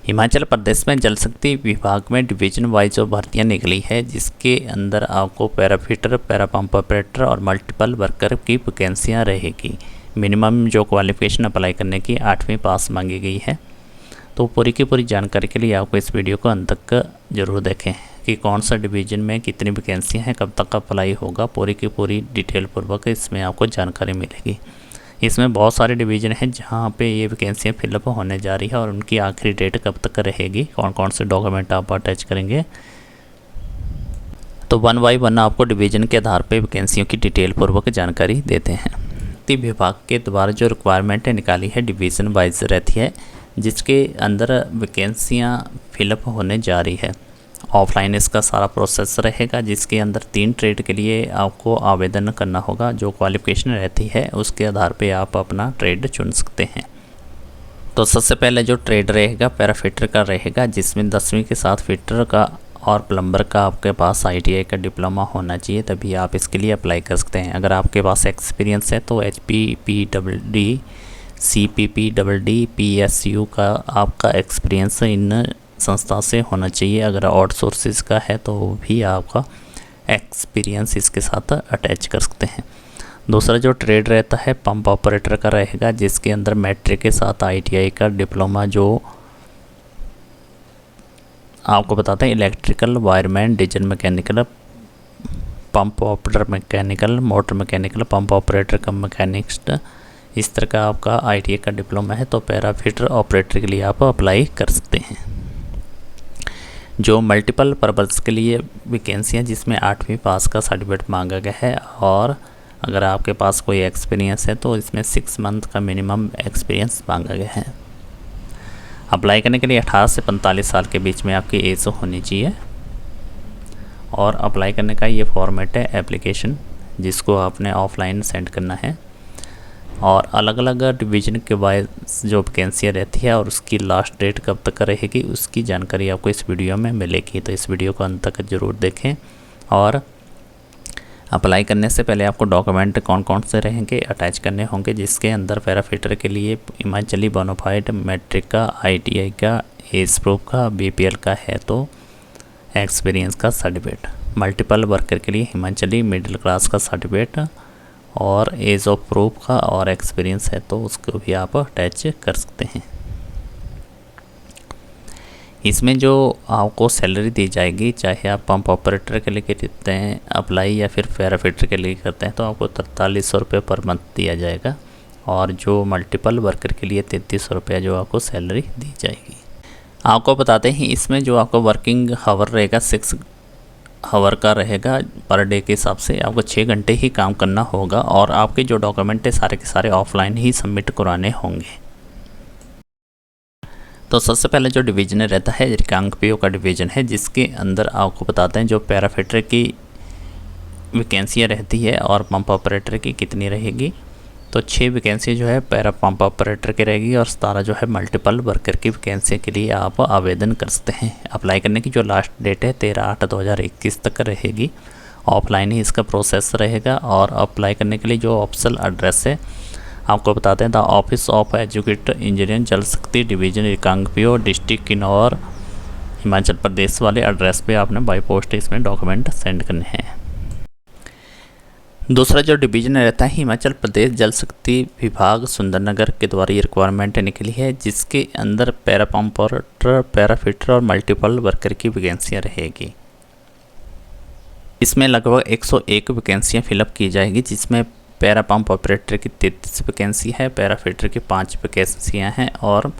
हिमाचल प्रदेश में जल शक्ति विभाग में डिवीजन वाइज जो भर्तियाँ निकली है, जिसके अंदर आपको पैराफिटर, पैरा पंप ऑपरेटर और मल्टीपल वर्कर की वैकेंसियाँ रहेगी। मिनिमम जो क्वालिफिकेशन अप्लाई करने की 8वीं पास मांगी गई है। तो पूरी की पूरी जानकारी के लिए आपको इस वीडियो को अंत तक ज़रूर देखें कि कौन सा डिवीज़न में कितनी वैकेंसियाँ हैं, कब तक अप्लाई होगा, पूरी की पूरी डिटेल पूर्वक इसमें आपको जानकारी मिलेगी। इसमें बहुत सारे डिवीज़न हैं जहाँ पे ये वैकेंसियाँ फिलअप होने जा रही है और उनकी आखिरी डेट कब तक रहेगी, कौन कौन से डॉक्यूमेंट आप अटैच करेंगे। तो 1 बाय 1 आपको डिवीज़न के आधार पे वैकेंसियों की डिटेल पूर्वक जानकारी देते हैं। तो विभाग के द्वारा जो रिक्वायरमेंट निकाली है डिवीज़न वाइज रहती है, जिसके अंदर वैकेंसियाँ फिलअप होने जा रही है। ऑफलाइन इसका सारा प्रोसेस रहेगा, जिसके अंदर 3 ट्रेड के लिए आपको आवेदन करना होगा। जो क्वालिफिकेशन रहती है उसके आधार पे आप अपना ट्रेड चुन सकते हैं। तो सबसे पहले जो ट्रेड रहेगा पैराफिटर का रहेगा, जिसमें 10वीं के साथ फिटर का और प्लम्बर का आपके पास ITI का डिप्लोमा होना चाहिए, तभी आप इसके लिए अप्लाई कर सकते हैं। अगर आपके पास एक्सपीरियंस है तो HPPWD, CPPWD, PSU का आपका एक्सपीरियंस इन संस्था से होना चाहिए। अगर आउटसोर्सेज का है तो वो भी आपका एक्सपीरियंस इसके साथ अटैच कर सकते हैं। दूसरा जो ट्रेड रहता है पंप ऑपरेटर का रहेगा, जिसके अंदर मैट्रिक के साथ ITI का डिप्लोमा, जो आपको बताते हैं electrical, wireman, diesel mechanical, pump operator mechanical, motor mechanical, pump operator कम मैकेनिस्ट, इस तरह का आपका ITI का डिप्लोमा है तो पैराफिटर ऑपरेटर के लिए आप अप्लाई कर सकते हैं। जो मल्टीपल पर्पज़ के लिए वैकेंसियाँ, जिसमें 8वीं पास का सर्टिफिकेट मांगा गया है और अगर आपके पास कोई एक्सपीरियंस है तो इसमें 6 मंथ का मिनिमम एक्सपीरियंस मांगा गया है। अप्लाई करने के लिए 18 से 45 साल के बीच में आपकी एज होनी चाहिए। और अप्लाई करने का ये फॉर्मेट है एप्लीकेशन, जिसको आपने ऑफलाइन सेंड करना है। और अलग अलग डिवीज़न के वाइज जो वैकेंसियाँ रहती है और उसकी लास्ट डेट कब तक रहेगी, उसकी जानकारी आपको इस वीडियो में मिलेगी। तो इस वीडियो को अंत तक ज़रूर देखें। और अप्लाई करने से पहले आपको डॉक्यूमेंट कौन कौन से रहेंगे अटैच करने होंगे, जिसके अंदर पैराफिटर के लिए हिमाचली बोनाफाइड, मैट्रिक का, ITI का, एज प्रूफ का, BPL का है तो एक्सपीरियंस का सर्टिफिकेट, मल्टीपल वर्कर के लिए हिमाचली मिडिल क्लास का सर्टिफिकेट और एज ऑफ प्रूफ का और एक्सपीरियंस है तो उसको भी आप अटैच कर सकते हैं। इसमें जो आपको सैलरी दी जाएगी, चाहे आप पंप ऑपरेटर के लिए करते हैं अप्लाई या फिर पैराफिटर के लिए करते हैं, तो आपको 4300 रुपये पर मंथ दिया जाएगा। और जो मल्टीपल वर्कर के लिए 3300 रुपये जो आपको सैलरी दी जाएगी। आपको बताते हैं इसमें जो आपको वर्किंग हावर रहेगा 6 हावर का रहेगा। पर डे के हिसाब से आपको 6 घंटे ही काम करना होगा और आपके जो डॉक्यूमेंट है सारे के सारे ऑफलाइन ही सबमिट कराने होंगे। तो सबसे पहले जो डिवीज़न रहता है रिकांगपिओ का डिवीज़न है, जिसके अंदर आपको बताते हैं जो पैराफिटर की वैकेंसियाँ रहती है और पंप ऑपरेटर की कितनी रहेगी। तो 6 वैकेंसी जो है पैरा पंप ऑपरेटर की रहेगी और 17 जो है मल्टीपल वर्कर की वैकेंसी के लिए आप आवेदन कर सकते हैं। अप्लाई करने की जो लास्ट डेट है 13/8/2021 तक रहेगी। ऑफलाइन ही इसका प्रोसेस रहेगा। और अप्लाई करने के लिए जो ऑफिशियल एड्रेस है आपको बताते हैं, the office of educated engineer जल शक्ति डिवीज़न रिकांगपिओ, डिस्ट्रिक्ट किन्नौर, हिमाचल प्रदेश वाले एड्रेस पे आपने बाई पोस्ट इसमें डॉक्यूमेंट सेंड करने हैं। दूसरा जो डिवीज़न रहता है हिमाचल प्रदेश जल शक्ति विभाग सुंदरनगर के द्वारा ये रिक्वायरमेंट निकली है, जिसके अंदर पैरा पंप ऑपरेटर, पैराफिटर और मल्टीपल वर्कर की वैकेंसियाँ रहेगी। इसमें लगभग 101 वैकेंसियाँ फिलअप की जाएगी, जिसमें पैरा पंप ऑपरेटर की 33 वैकेंसी है, पैराफिटर की 5 वैकेंसियाँ हैं और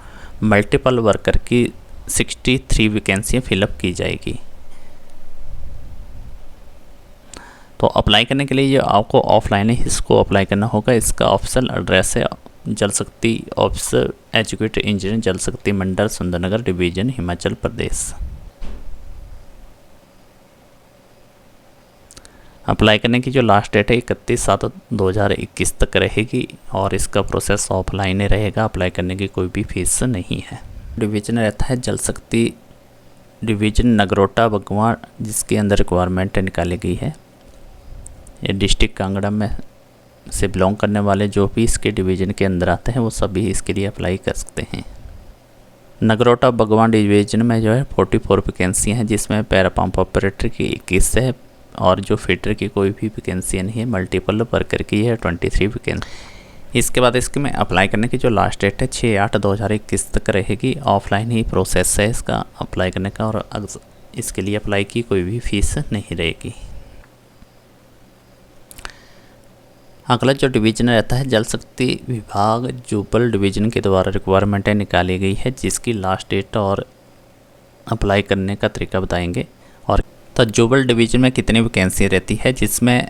मल्टीपल वर्कर की 63 वैकेंसियाँ फिलअप की जाएगी। तो अप्लाई करने के लिए ये आपको ऑफलाइन ही इसको अप्लाई करना होगा। इसका ऑफिशियल एड्रेस है जल शक्ति ऑफिस एजुकेटेड इंजीनियर जल शक्ति मंडल सुंदरनगर डिवीज़न हिमाचल प्रदेश। अप्लाई करने की जो लास्ट डेट है 31/7/2021 तक रहेगी और इसका प्रोसेस ऑफलाइन ही रहेगा। अप्लाई करने की कोई भी फीस नहीं है। डिवीज़न रहता है जल शक्ति डिवीज़न नगरोटा बगवां, जिसके अंदर रिक्वायरमेंट निकाली गई है। ये डिस्ट्रिक्ट कांगड़ा में से बिलोंग करने वाले जो भी इसके डिवीज़न के अंदर आते हैं वो सभी इसके लिए अप्लाई कर सकते हैं। नगरोटा बगवान डिवीजन में जो है 44 वैकेंसी हैं, जिसमें पैरा पंप ऑपरेटर की 21 है और जो फिटर की कोई भी वैकेंसी नहीं है। मल्टीपल वर्कर की है 23 वैकेंसी। इसके बाद इसके में अप्लाई करने की जो लास्ट डेट है 6/8/2021 तक रहेगी। ऑफलाइन ही प्रोसेस है इसका अप्लाई करने का और इसके लिए अप्लाई की कोई भी फीस नहीं रहेगी। अगला जो डिवीजन रहता है जल शक्ति विभाग जुब्बल डिवीजन के द्वारा रिक्वायरमेंटें निकाली गई है, जिसकी लास्ट डेट और अप्लाई करने का तरीका बताएंगे। और तो जुब्बल डिवीजन में कितनी वैकेंसी रहती है, जिसमें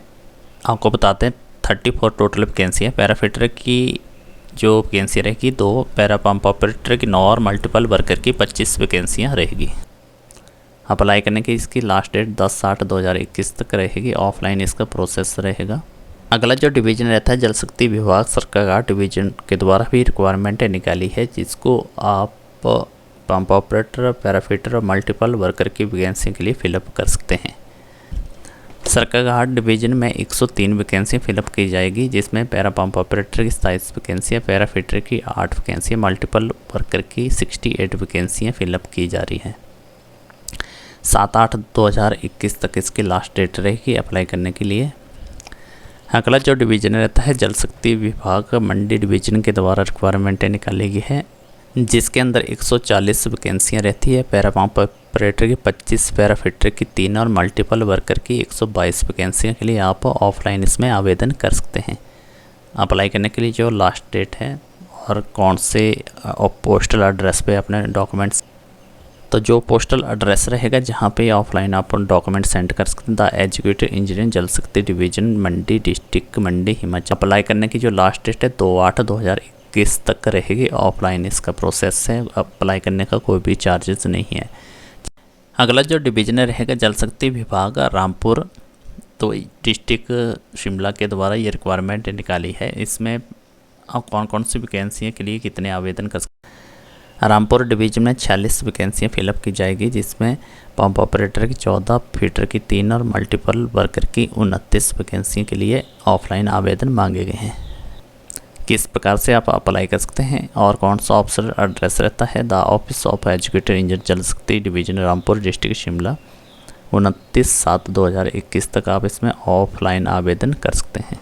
आपको बताते हैं 34 टोटल वैकेंसी है। पैराफिटर की जो वैकेंसी रहेगी 2, पैरा पंप ऑपरेटर की 9 और मल्टीपल वर्कर की 25 वैकेंसियाँ रहेगी। अप्लाई करने की इसकी लास्ट डेट 10/8/2021 तक रहेगी। ऑफलाइन इसका प्रोसेस रहेगा। अगला जो डिवीज़न रहता है जल शक्ति विभाग सरकाघाट डिवीज़न के द्वारा भी रिक्वायरमेंटें निकाली है, जिसको आप पंप ऑपरेटर, पैराफिटर और मल्टीपल वर्कर की वैकेंसी के लिए फिलअप कर सकते हैं। सरकाघाट डिवीज़न में 103 वैकेंसी फिलअप की जाएगी, जिसमें पैरा पंप ऑपरेटर की 27 वैकेंसियाँ, पैराफिटर की 8 वैकेंसियाँ, मल्टीपल वर्कर की 68 वैकेंसियाँ फिलअप की जा रही हैं। 7/8/2021 तक इसकी लास्ट डेट रहेगी अप्लाई करने के लिए। अगला जो डिवीज़न रहता है जल शक्ति विभाग मंडी डिवीज़न के द्वारा रिक्वायरमेंटें निकाली गई है, जिसके अंदर 140 वैकेंसियाँ रहती है। पैरा पंप ऑपरेटर की 25, पैराफिटर की 3 और मल्टीपल वर्कर की 122 वैकेंसियों के लिए आप ऑफलाइन इसमें आवेदन कर सकते हैं। अप्लाई करने के लिए जो लास्ट डेट है और कौन से पोस्टल एड्रेस पे अपने डॉक्यूमेंट्स, तो जो पोस्टल एड्रेस रहेगा जहाँ पे ऑफलाइन आप डॉक्यूमेंट सेंड कर सकते हैं, द एजुकेटेड इंजीनियर जल शक्ति डिवीज़न मंडी डिस्ट्रिक्ट मंडी हिमाचल। अप्लाई करने की जो लास्ट डेट है 2/8/2021 तक रहेगी। ऑफलाइन इसका प्रोसेस है, अप्लाई करने का कोई भी चार्जेस नहीं है। अगला जो डिवीज़न रहेगा जल शक्ति विभाग रामपुर, तो डिस्ट्रिक्ट शिमला के द्वारा ये रिक्वायरमेंट निकाली है। इसमें आप कौन कौन सी वैकेंसियों के लिए कितने आवेदन कर सकते हैं। रामपुर डिवीजन में 46 वैकेंसियाँ फिलअप की जाएगी, जिसमें पंप ऑपरेटर की 14, फिटर की 3 और मल्टीपल वर्कर की 29 वैकेंसी के लिए ऑफलाइन आवेदन मांगे गए हैं। किस प्रकार से आप अप्लाई कर सकते हैं और कौन सा ऑफिसर एड्रेस रहता है, the office of educated engineer जल शक्ति डिवीजन रामपुर डिस्ट्रिक्ट शिमला। 29/7/2021 तक आप इसमें ऑफलाइन आवेदन कर सकते हैं।